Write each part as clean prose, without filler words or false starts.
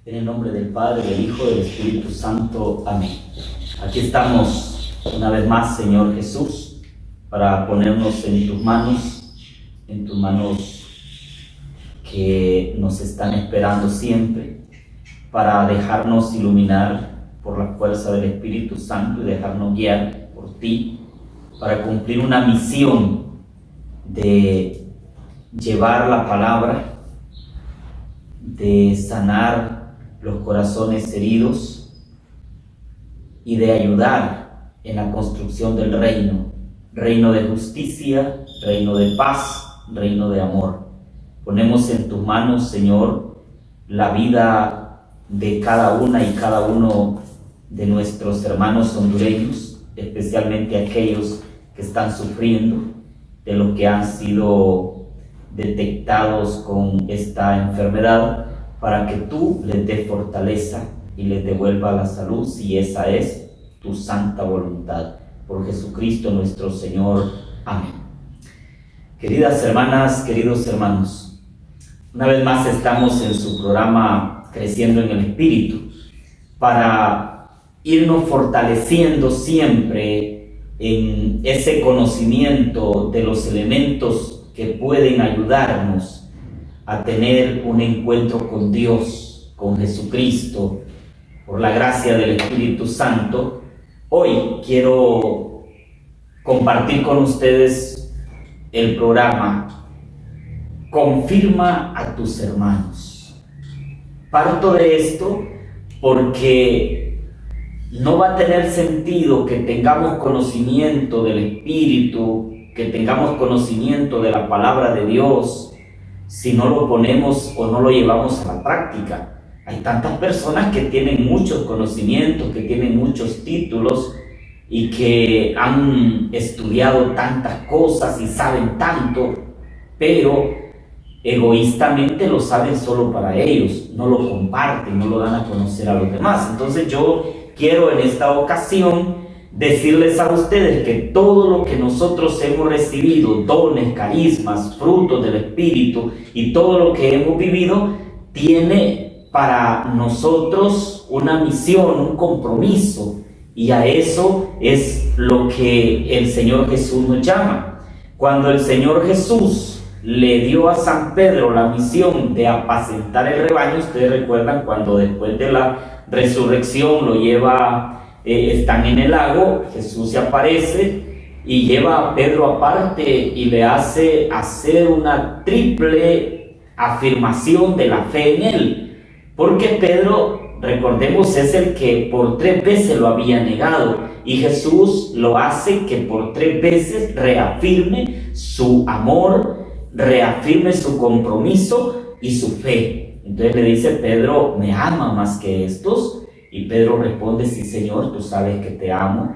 En el nombre del Padre, del Hijo y del Espíritu Santo. Amén. Aquí estamos una vez más, Señor Jesús, para ponernos en tus manos que nos están esperando siempre, para dejarnos iluminar por la fuerza del Espíritu Santo y dejarnos guiar por ti, para cumplir una misión de llevar la palabra, de sanar los corazones heridos y de ayudar en la construcción del reino de justicia, reino de paz, reino de amor. Ponemos en tus manos, Señor, la vida de cada una y cada uno de nuestros hermanos hondureños, especialmente aquellos que están sufriendo de lo que han sido detectados con esta enfermedad, para que tú les des fortaleza y les devuelva la salud, si esa es tu santa voluntad. Por Jesucristo nuestro Señor. Amén. Queridas hermanas, queridos hermanos, una vez más estamos en su programa Creciendo en el Espíritu, para irnos fortaleciendo siempre en ese conocimiento de los elementos que pueden ayudarnos a tener un encuentro con Dios, con Jesucristo, por la gracia del Espíritu Santo. Hoy quiero compartir con ustedes el programa Confirma a tus hermanos. Parto de esto porque no va a tener sentido que tengamos conocimiento del Espíritu, que tengamos conocimiento de la palabra de Dios, si no lo ponemos o no lo llevamos a la práctica. Hay tantas personas que tienen muchos conocimientos, que tienen muchos títulos y que han estudiado tantas cosas y saben tanto, pero egoístamente lo saben solo para ellos, no lo comparten, no lo dan a conocer a los demás. Entonces yo quiero en esta ocasión decirles a ustedes que todo lo que nosotros hemos recibido, dones, carismas, frutos del Espíritu y todo lo que hemos vivido, tiene para nosotros una misión, un compromiso, y a eso es lo que el Señor Jesús nos llama. Cuando el Señor Jesús le dio a San Pedro la misión de apacentar el rebaño, ustedes recuerdan cuando después de la resurrección lo lleva, están en el lago, Jesús se aparece y lleva a Pedro aparte y le hace hacer una triple afirmación de la fe en él, porque Pedro, recordemos, es el que por 3 veces lo había negado, y Jesús lo hace que por 3 veces reafirme su amor, reafirme su compromiso y su fe. Entonces le dice: Pedro, ¿me ama más que estos? Y Pedro responde: sí, Señor, tú sabes que te amo.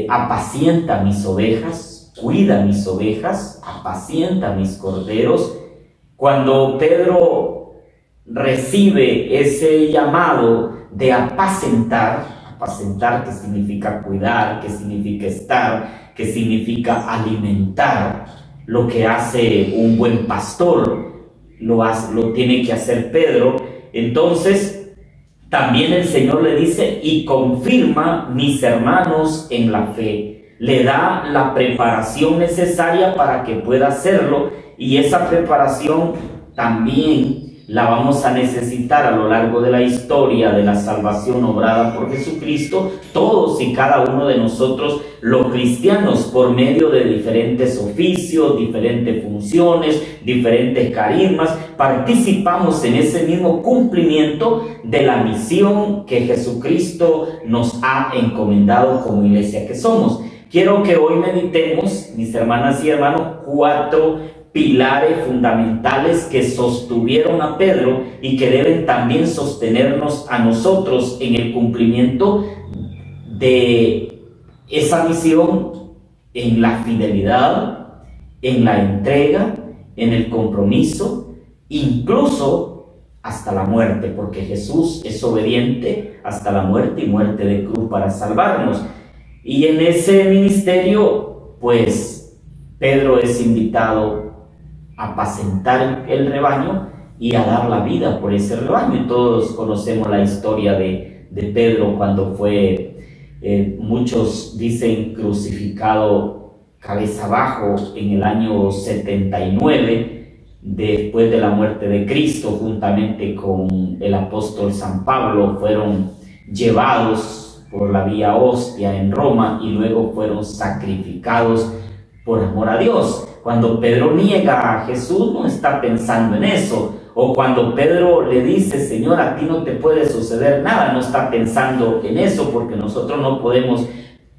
Apacienta mis ovejas, cuida mis ovejas, apacienta mis corderos. Cuando Pedro recibe ese llamado de apacentar que significa cuidar, que significa estar, que significa alimentar, lo que hace un buen pastor, lo tiene que hacer Pedro. Entonces también el Señor le dice: y confirma mis hermanos en la fe. Le da la preparación necesaria para que pueda hacerlo, y esa preparación también la vamos a necesitar a lo largo de la historia de la salvación obrada por Jesucristo, todos y cada uno de nosotros los cristianos, por medio de diferentes oficios, diferentes funciones, diferentes carismas, participamos en ese mismo cumplimiento de la misión que Jesucristo nos ha encomendado como iglesia que somos. Quiero que hoy meditemos, mis hermanas y hermanos, 4 pilares fundamentales que sostuvieron a Pedro y que deben también sostenernos a nosotros en el cumplimiento de esa misión, en la fidelidad, en la entrega, en el compromiso, incluso hasta la muerte, porque Jesús es obediente hasta la muerte y muerte de cruz para salvarnos. Y en ese ministerio, pues Pedro es invitado a apacentar el rebaño y a dar la vida por ese rebaño. Y todos conocemos la historia de Pedro cuando fue, muchos dicen, crucificado cabeza abajo en el año 79, después de la muerte de Cristo, juntamente con el apóstol San Pablo, fueron llevados por la vía Ostia en Roma y luego fueron sacrificados por amor a Dios. Cuando Pedro niega a Jesús, no está pensando en eso. O cuando Pedro le dice, Señor, a ti no te puede suceder nada, no está pensando en eso, porque nosotros no podemos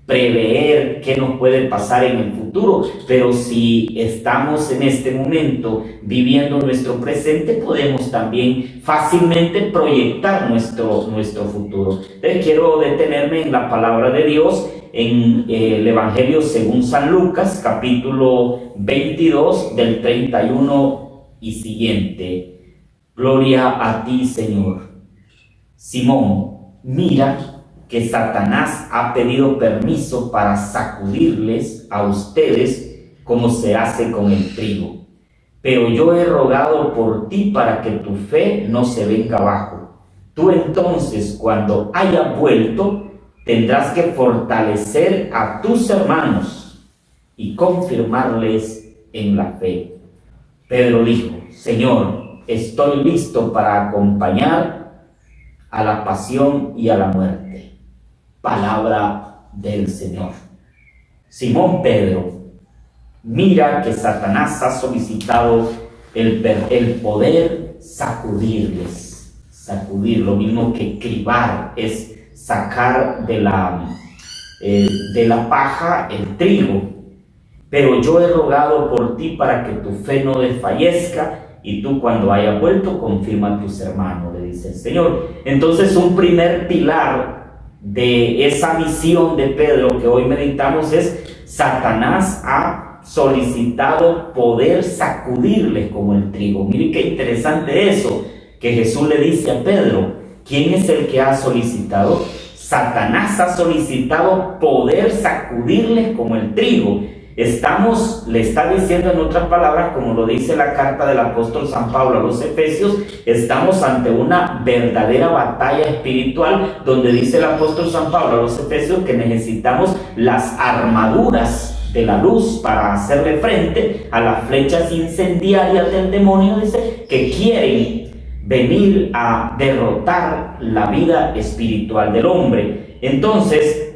prever qué nos puede pasar en el futuro, pero si estamos en este momento viviendo nuestro presente, podemos también fácilmente proyectar nuestro futuro. Entonces quiero detenerme en la palabra de Dios, en el Evangelio según San Lucas, capítulo 22, del 31 y siguiente. Gloria a ti, Señor. Simón, mira que Satanás ha pedido permiso para sacudirles a ustedes como se hace con el trigo. Pero yo he rogado por ti para que tu fe no se venga abajo. Tú entonces, cuando hayas vuelto, tendrás que fortalecer a tus hermanos y confirmarles en la fe. Pedro dijo, Señor, estoy listo para acompañar a la pasión y a la muerte. Palabra del Señor. Simón Pedro, mira que Satanás ha solicitado el poder sacudirles. Sacudir, lo mismo que cribar, es sacar de la paja el trigo. Pero yo he rogado por ti para que tu fe no desfallezca, y tú cuando hayas vuelto confirma a tus hermanos, le dice el Señor. Entonces un primer pilar de esa misión de Pedro que hoy meditamos es: Satanás ha solicitado poder sacudirles como el trigo. Mire qué interesante eso, que Jesús le dice a Pedro, ¿quién es el que ha solicitado? Satanás ha solicitado poder sacudirles como el trigo. Le está diciendo en otras palabras, como lo dice la carta del apóstol San Pablo a los Efesios, estamos ante una verdadera batalla espiritual, donde dice el apóstol San Pablo a los Efesios que necesitamos las armaduras de la luz para hacerle frente a las flechas incendiarias del demonio, dice, que quieren venir a derrotar la vida espiritual del hombre. Entonces,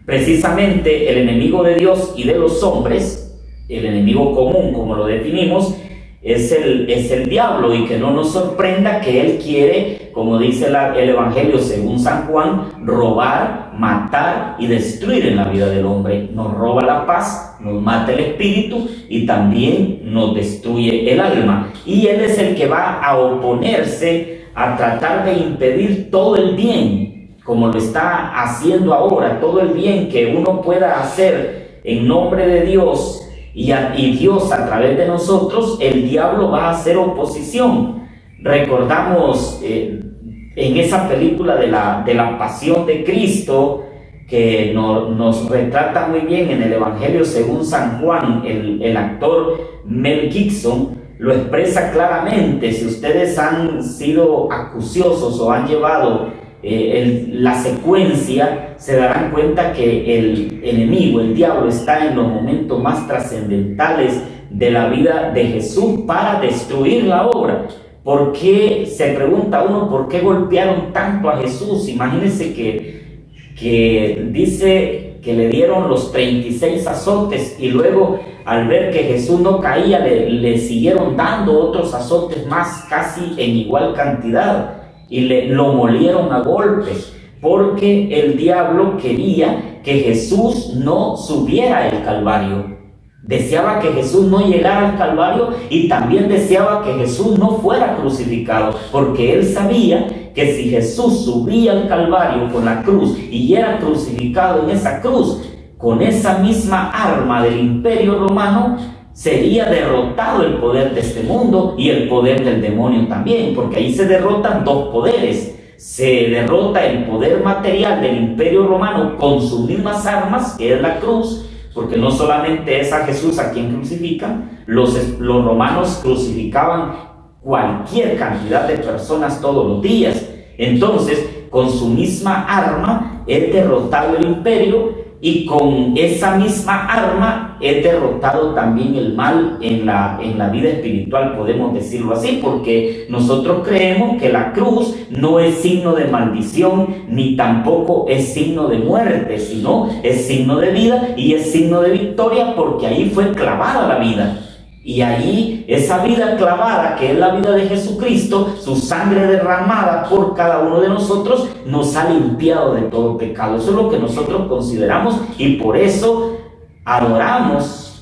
precisamente el enemigo de Dios y de los hombres, el enemigo común, como lo definimos, es el diablo, y que no nos sorprenda que él quiere, como dice el Evangelio según San Juan, robar, matar y destruir en la vida del hombre. Nos roba la paz, nos mata el espíritu y también nos destruye el alma. Y él es el que va a oponerse, a tratar de impedir todo el bien, como lo está haciendo ahora, todo el bien que uno pueda hacer en nombre de Dios y Dios a través de nosotros. El diablo va a hacer oposición. Recordamos en esa película de la Pasión de Cristo, que nos retrata muy bien en el Evangelio según San Juan, el actor Mel Gibson lo expresa claramente. Si ustedes han sido acuciosos o han llevado la secuencia, se darán cuenta que el enemigo, el diablo, está en los momentos más trascendentales de la vida de Jesús para destruir la obra. ¿Por qué? Se pregunta uno, ¿por qué golpearon tanto a Jesús? Imagínense que dice que le dieron los 36 azotes, y luego al ver que Jesús no caía, le siguieron dando otros azotes más, casi en igual cantidad, y lo molieron a golpes, porque el diablo quería que Jesús no subiera al Calvario. Deseaba que Jesús no llegara al Calvario, y también deseaba que Jesús no fuera crucificado, porque él sabía que si Jesús subía al Calvario con la cruz y era crucificado en esa cruz, con esa misma arma del Imperio Romano, sería derrotado el poder de este mundo y el poder del demonio también, porque ahí se derrotan dos poderes. Se derrota el poder material del Imperio Romano con sus mismas armas, que es la cruz, porque no solamente es a Jesús a quien crucifican. Los romanos crucificaban cualquier cantidad de personas todos los días. Entonces, con su misma arma, he derrotado el imperio, y con esa misma arma he derrotado también el mal en la vida espiritual, podemos decirlo así, porque nosotros creemos que la cruz no es signo de maldición, ni tampoco es signo de muerte, sino es signo de vida y es signo de victoria, porque ahí fue clavada la vida. Y allí, esa vida clavada, que es la vida de Jesucristo, su sangre derramada por cada uno de nosotros, nos ha limpiado de todo pecado. Eso es lo que nosotros consideramos, y por eso adoramos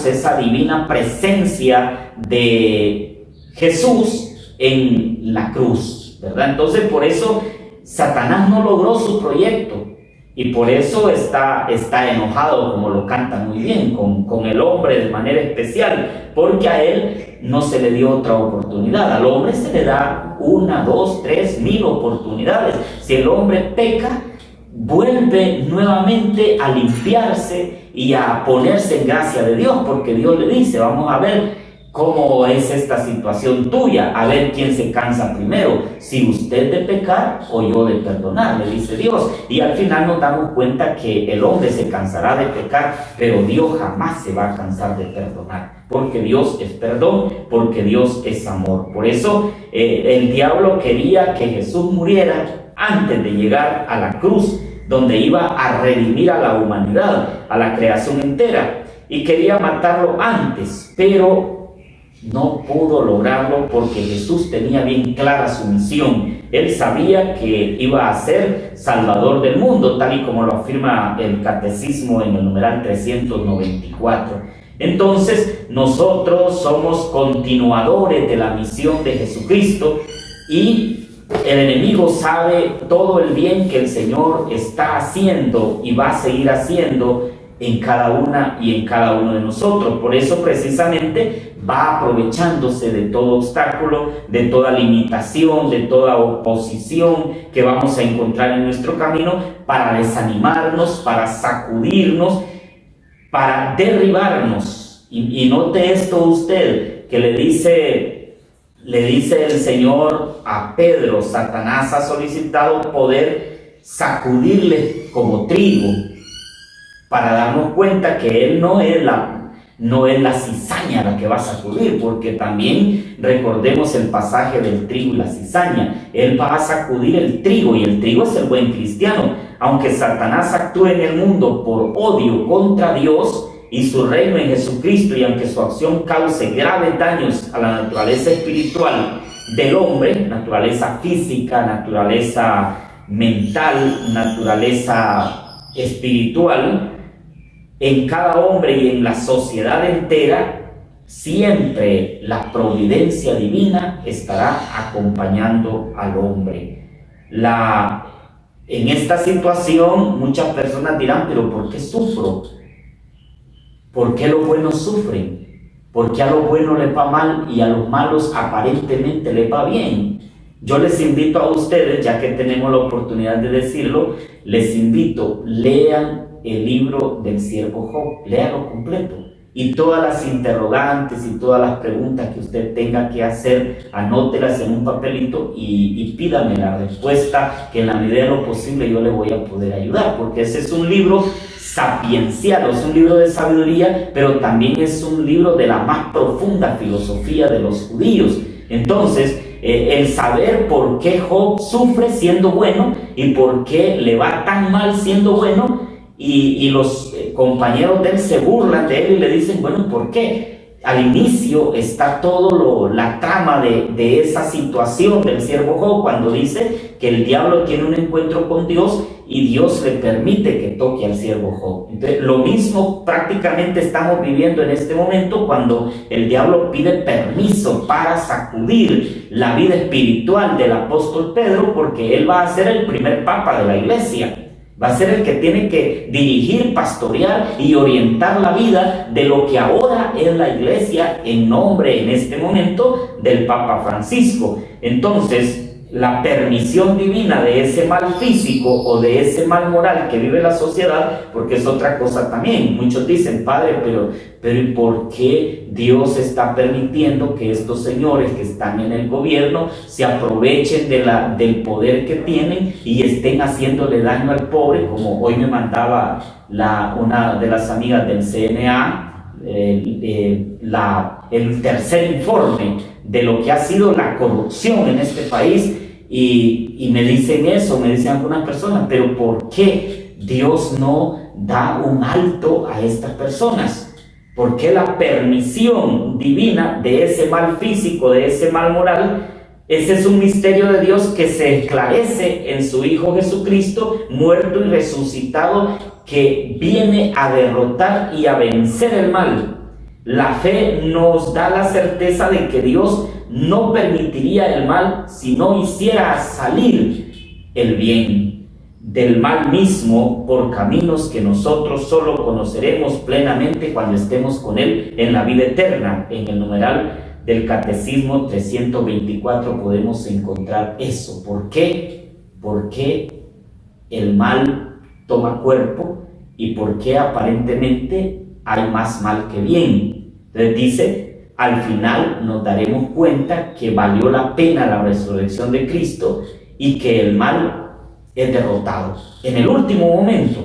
esa divina presencia de Jesús en la cruz, ¿verdad? Entonces, por eso Satanás no logró su proyecto. Y por eso está enojado, como lo canta muy bien, con el hombre de manera especial, porque a él no se le dio otra oportunidad. Al hombre se le da 1, 2, 3, 1000 oportunidades. Si el hombre peca, vuelve nuevamente a limpiarse y a ponerse en gracia de Dios, porque Dios le dice: vamos a ver cómo es esta situación tuya, a ver quién se cansa primero, si usted de pecar o yo de perdonar, le dice Dios. Y al final nos damos cuenta que el hombre se cansará de pecar, pero Dios jamás se va a cansar de perdonar, porque Dios es perdón, porque Dios es amor. Por eso el diablo quería que Jesús muriera antes de llegar a la cruz, donde iba a redimir a la humanidad, a la creación entera, y quería matarlo antes, pero no pudo lograrlo, porque Jesús tenía bien clara su misión. Él sabía que iba a ser Salvador del mundo, tal y como lo afirma el Catecismo en el numeral 394. Entonces, nosotros somos continuadores de la misión de Jesucristo, y el enemigo sabe todo el bien que el Señor está haciendo y va a seguir haciendo en cada una y en cada uno de nosotros. Por eso precisamente va aprovechándose de todo obstáculo, de toda limitación, de toda oposición que vamos a encontrar en nuestro camino, para desanimarnos, para sacudirnos, para derribarnos. Y note esto usted, que le dice el Señor a Pedro: Satanás ha solicitado poder sacudirle como trigo, para darnos cuenta que él no es la cizaña la que va a sacudir, porque también recordemos el pasaje del trigo y la cizaña. Él va a sacudir el trigo, y el trigo es el buen cristiano. Aunque Satanás actúe en el mundo por odio contra Dios y su reino en Jesucristo, y aunque su acción cause graves daños a la naturaleza espiritual del hombre, naturaleza física, naturaleza mental, naturaleza espiritual, en cada hombre y en la sociedad entera, siempre la providencia divina estará acompañando al hombre. En esta situación muchas personas dirán: pero ¿por qué sufro? ¿Por qué los buenos sufren? ¿Por qué a los buenos les va mal y a los malos aparentemente les va bien? Yo les invito a ustedes, ya que tenemos la oportunidad de decirlo, les invito: lean el libro del siervo Job, léalo completo, y todas las interrogantes y todas las preguntas que usted tenga que hacer, anótelas en un papelito y pídame la respuesta, que en la medida de lo posible yo le voy a poder ayudar, porque ese es un libro sapiencial, es un libro de sabiduría, pero también es un libro de la más profunda filosofía de los judíos. Entonces, el saber por qué Job sufre siendo bueno y por qué le va tan mal siendo bueno, y los compañeros de él se burlan de él y le dicen: bueno, ¿por qué? Al inicio está la trama de esa situación del siervo Job, cuando dice que el diablo tiene un encuentro con Dios y Dios le permite que toque al siervo Job. Entonces, lo mismo prácticamente estamos viviendo en este momento, cuando el diablo pide permiso para sacudir la vida espiritual del apóstol Pedro, porque él va a ser el primer papa de la iglesia. Va a ser el que tiene que dirigir, pastorear y orientar la vida de lo que ahora es la iglesia, en nombre, en este momento, del Papa Francisco. Entonces, la permisión divina de ese mal físico o de ese mal moral que vive la sociedad, porque es otra cosa también. Muchos dicen, padre, pero ¿y por qué Dios está permitiendo que estos señores que están en el gobierno se aprovechen del poder que tienen y estén haciéndole daño al pobre? Como hoy me mandaba una de las amigas del CNA, el tercer informe de lo que ha sido la corrupción en este país, y me dicen eso, me dicen algunas personas, pero ¿por qué Dios no da un alto a estas personas? ¿Por qué la permisión divina de ese mal físico, de ese mal moral? Ese es un misterio de Dios que se esclarece en su Hijo Jesucristo, muerto y resucitado, que viene a derrotar y a vencer el mal. La fe nos da la certeza de que Dios no permitiría el mal si no hiciera salir el bien del mal mismo por caminos que nosotros solo conoceremos plenamente cuando estemos con Él en la vida eterna. En el numeral del Catecismo 324 podemos encontrar eso. ¿Por qué? ¿Por qué el mal toma cuerpo y por qué aparentemente hay más mal que bien? Entonces dice, al final nos daremos cuenta que valió la pena la resurrección de Cristo y que el mal es derrotado. En el último momento,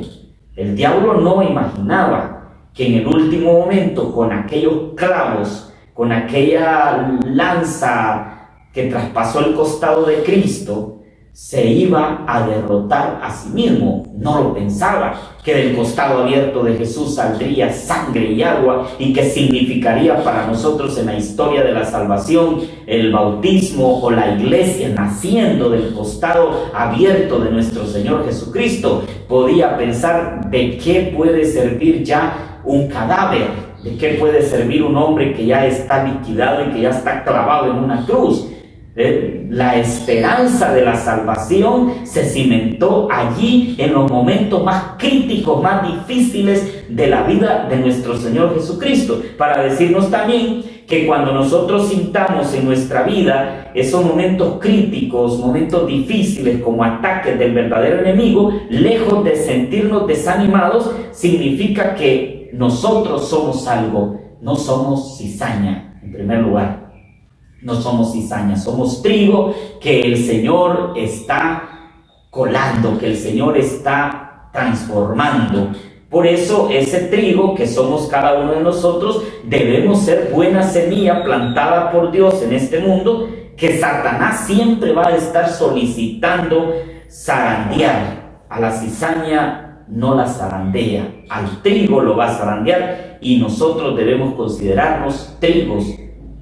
el diablo no imaginaba que en el último momento, con aquellos clavos, con aquella lanza que traspasó el costado de Cristo, se iba a derrotar a sí mismo. No lo pensaba, que del costado abierto de Jesús saldría sangre y agua, y que significaría para nosotros en la historia de la salvación el bautismo o la iglesia naciendo del costado abierto de nuestro Señor Jesucristo. Podía pensar, ¿de qué puede servir ya un cadáver? ¿De qué puede servir un hombre que ya está liquidado y que ya está clavado en una cruz? La esperanza de la salvación se cimentó allí en los momentos más críticos, más difíciles de la vida de nuestro Señor Jesucristo, para decirnos también que cuando nosotros sintamos en nuestra vida esos momentos críticos, momentos difíciles como ataques del verdadero enemigo, lejos de sentirnos desanimados, significa que nosotros somos algo, no somos cizaña en primer lugar. No somos cizaña, somos trigo que el Señor está colando, que el Señor está transformando. Por eso ese trigo que somos cada uno de nosotros debemos ser buena semilla plantada por Dios en este mundo, que Satanás siempre va a estar solicitando zarandear. A la cizaña no la zarandea, al trigo lo va a zarandear, y nosotros debemos considerarnos trigos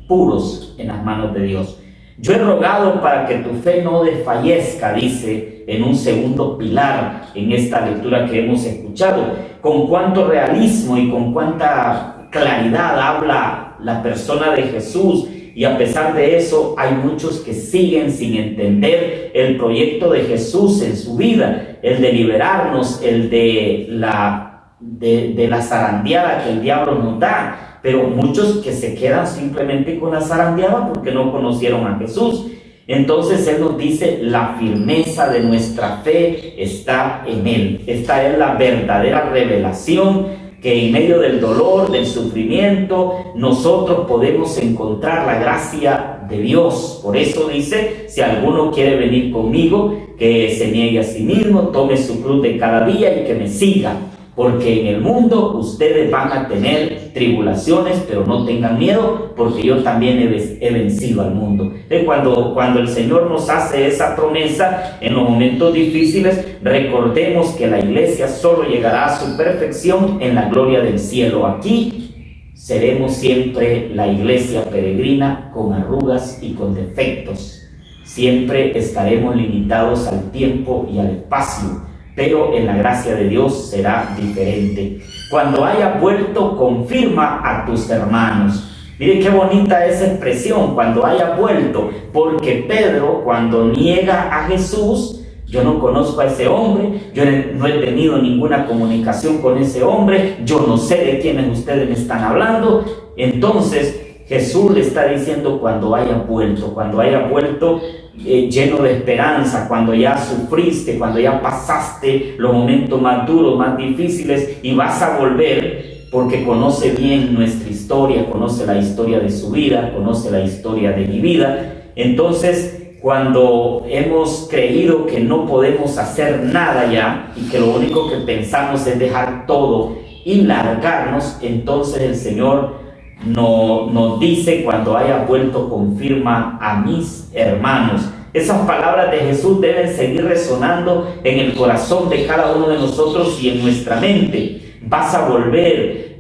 puros en las manos de Dios. Yo he rogado para que tu fe no desfallezca, dice en un segundo pilar en esta lectura que hemos escuchado. Con cuánto realismo y con cuánta claridad habla la persona de Jesús, y a pesar de eso hay muchos que siguen sin entender el proyecto de Jesús en su vida, el de liberarnos, el de la zarandeada que el diablo nos da. Pero muchos que se quedan simplemente con la zarandeada porque no conocieron a Jesús. Entonces Él nos dice, la firmeza de nuestra fe está en Él. Esta es la verdadera revelación, que en medio del dolor, del sufrimiento, nosotros podemos encontrar la gracia de Dios. Por eso dice, si alguno quiere venir conmigo, que se niegue a sí mismo, tome su cruz de cada día y que me siga. Porque en el mundo ustedes van a tener tribulaciones, pero no tengan miedo, porque yo también he vencido al mundo. Cuando el Señor nos hace esa promesa en los momentos difíciles, recordemos que la iglesia solo llegará a su perfección en la gloria del cielo. Aquí seremos siempre la iglesia peregrina, con arrugas y con defectos. Siempre estaremos limitados al tiempo y al espacio, pero en la gracia de Dios será diferente. Cuando haya vuelto, confirma a tus hermanos. Mire qué bonita esa expresión, cuando haya vuelto, porque Pedro, cuando niega a Jesús, yo no conozco a ese hombre, yo no he tenido ninguna comunicación con ese hombre, yo no sé de quiénes ustedes me están hablando. Entonces Jesús le está diciendo cuando haya vuelto lleno de esperanza, cuando ya sufriste, cuando ya pasaste los momentos más duros, más difíciles, y vas a volver porque conoce bien nuestra historia, conoce la historia de su vida, conoce la historia de mi vida. Entonces, cuando hemos creído que no podemos hacer nada ya y que lo único que pensamos es dejar todo y largarnos, entonces el Señor nos dice, cuando haya vuelto, confirma a mis hermanos. Esas palabras de Jesús deben seguir resonando en el corazón de cada uno de nosotros y en nuestra mente. Vas a volver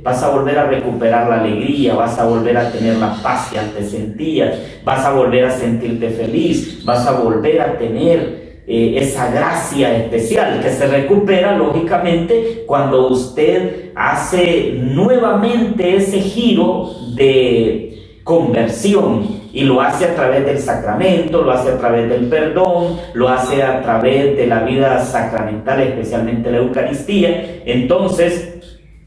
a recuperar la alegría, vas a volver a tener la paz que antes sentías, vas a volver a sentirte feliz, vas a volver a tener esa gracia especial que se recupera lógicamente cuando usted hace nuevamente ese giro de conversión, y lo hace a través del sacramento, lo hace a través del perdón, lo hace a través de la vida sacramental, especialmente la Eucaristía. Entonces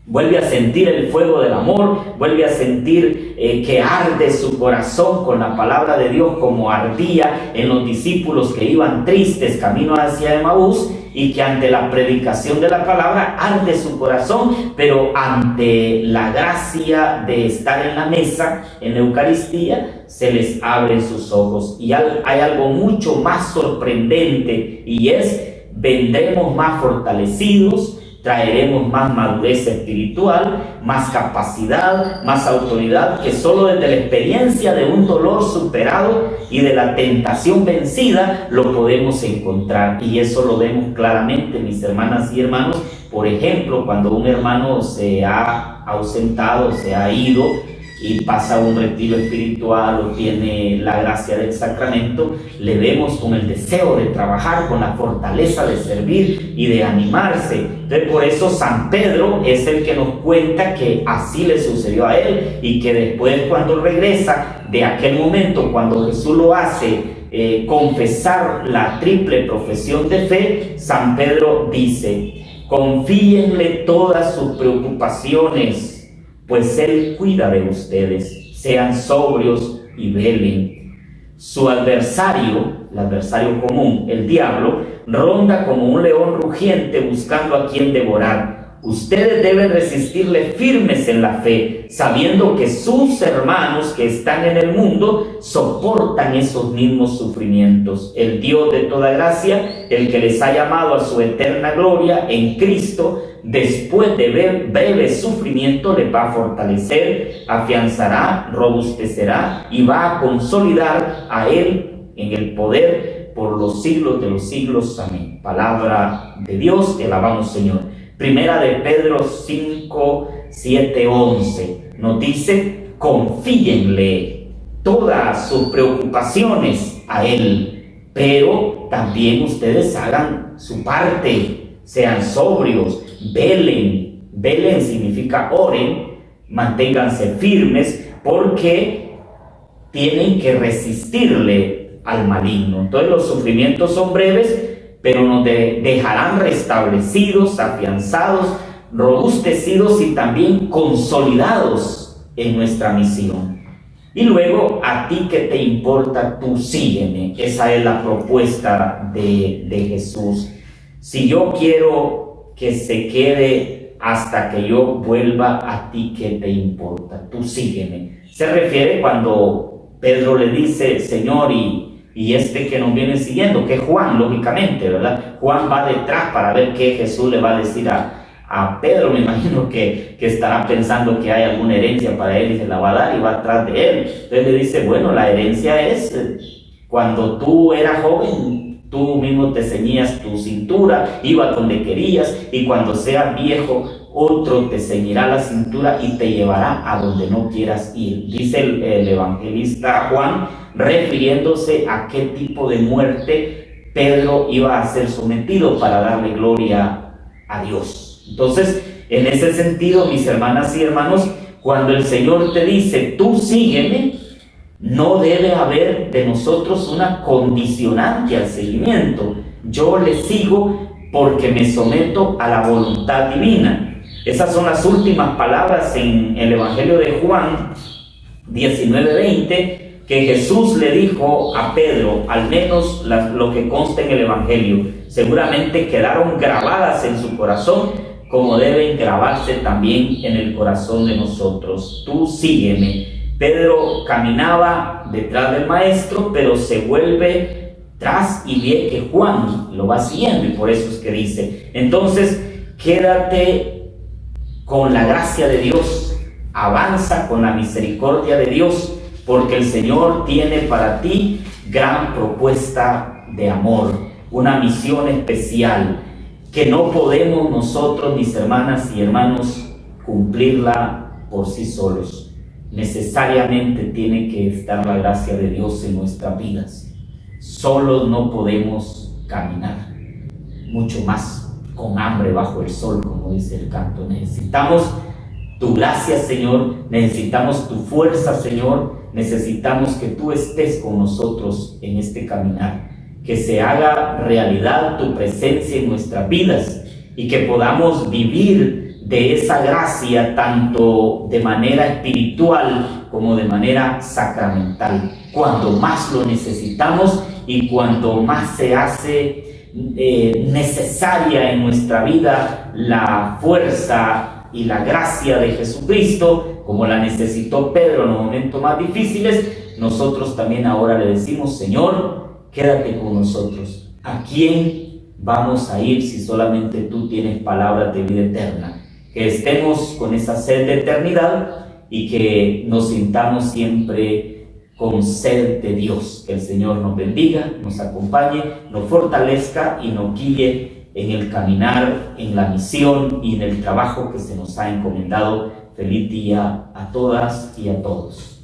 vuelve a sentir el fuego del amor, vuelve a sentir que arde su corazón con la palabra de Dios, como ardía en los discípulos que iban tristes camino hacia Emaús, y que ante la predicación de la palabra arde su corazón, pero ante la gracia de estar en la mesa, en la Eucaristía, se les abren sus ojos. Y hay algo mucho más sorprendente, y es: vendremos más fortalecidos, traeremos más madurez espiritual, más capacidad, más autoridad, que solo desde la experiencia de un dolor superado y de la tentación vencida lo podemos encontrar. Y eso lo vemos claramente, mis hermanas y hermanos. Por ejemplo, cuando un hermano se ha ausentado, se ha ido y pasa un retiro espiritual o tiene la gracia del sacramento, le vemos con el deseo de trabajar, con la fortaleza de servir y de animarse. Entonces, por eso San Pedro es el que nos cuenta que así le sucedió a él, y que después, cuando regresa de aquel momento, cuando Jesús lo hace confesar la triple profesión de fe, San Pedro dice: confíenle todas sus preocupaciones, pues Él cuida de ustedes. Sean sobrios y velen. Su adversario, el adversario común, el diablo, ronda como un león rugiente buscando a quien devorar. Ustedes deben resistirle firmes en la fe, sabiendo que sus hermanos que están en el mundo soportan esos mismos sufrimientos. El Dios de toda gracia, el que les ha llamado a su eterna gloria en Cristo, después de breve sufrimiento, les va a fortalecer, afianzará, robustecerá y va a consolidar a Él en el poder por los siglos de los siglos. Amén. Palabra de Dios, te alabamos, Señor. Primera de Pedro 5, 7, 11 nos dice: confíenle todas sus preocupaciones a Él, pero también ustedes hagan su parte, sean sobrios, velen. Velen significa oren, manténganse firmes, porque tienen que resistirle al maligno. Entonces, los sufrimientos son breves, pero nos dejarán restablecidos, afianzados, robustecidos y también consolidados en nuestra misión. Y luego: a ti que te importa, tú sígueme. Esa es la propuesta de Jesús. Si yo quiero que se quede hasta que yo vuelva, a ti que te importa, tú sígueme. Se refiere cuando Pedro le dice: Señor, y este que nos viene siguiendo, que es Juan, lógicamente, ¿verdad? Juan va detrás para ver qué Jesús le va a decir a Pedro. Me imagino que estará pensando que hay alguna herencia para él y se la va a dar, y va atrás de él. Entonces le dice: bueno, la herencia es cuando tú eras joven, tú mismo te ceñías tu cintura, ibas donde querías, y cuando seas viejo, otro te ceñirá la cintura y te llevará a donde no quieras ir. Dice el evangelista Juan, refiriéndose a qué tipo de muerte Pedro iba a ser sometido para darle gloria a Dios. Entonces, en ese sentido, mis hermanas y hermanos, cuando el Señor te dice: tú sígueme, no debe haber de nosotros una condicionante al seguimiento. Yo le sigo porque me someto a la voluntad divina. Esas son las últimas palabras en el Evangelio de Juan 19:20, que Jesús le dijo a Pedro, al menos lo que consta en el Evangelio, seguramente quedaron grabadas en su corazón, como deben grabarse también en el corazón de nosotros. Tú sígueme. Pedro caminaba detrás del maestro, pero se vuelve tras y ve que Juan lo va siguiendo, y por eso es que dice, entonces quédate con la gracia de Dios, avanza con la misericordia de Dios, porque el Señor tiene para ti gran propuesta de amor, una misión especial que no podemos nosotros, mis hermanas y hermanos, cumplirla por sí solos. Necesariamente tiene que estar la gracia de Dios en nuestras vidas. Solos no podemos caminar, mucho más con hambre bajo el sol, como dice el canto. Necesitamos tu gracia, Señor, necesitamos tu fuerza, Señor, necesitamos que tú estés con nosotros en este caminar, que se haga realidad tu presencia en nuestras vidas y que podamos vivir de esa gracia tanto de manera espiritual como de manera sacramental, cuando más lo necesitamos y cuando más se hace necesaria en nuestra vida la fuerza y la gracia de Jesucristo, como la necesitó Pedro en los momentos más difíciles. Nosotros también ahora le decimos, Señor, quédate con nosotros. ¿A quién vamos a ir si solamente tú tienes palabras de vida eterna? Que estemos con esa sed de eternidad y que nos sintamos siempre con sed de Dios. Que el Señor nos bendiga, nos acompañe, nos fortalezca y nos guíe en el caminar, en la misión y en el trabajo que se nos ha encomendado. Feliz día a todas y a todos.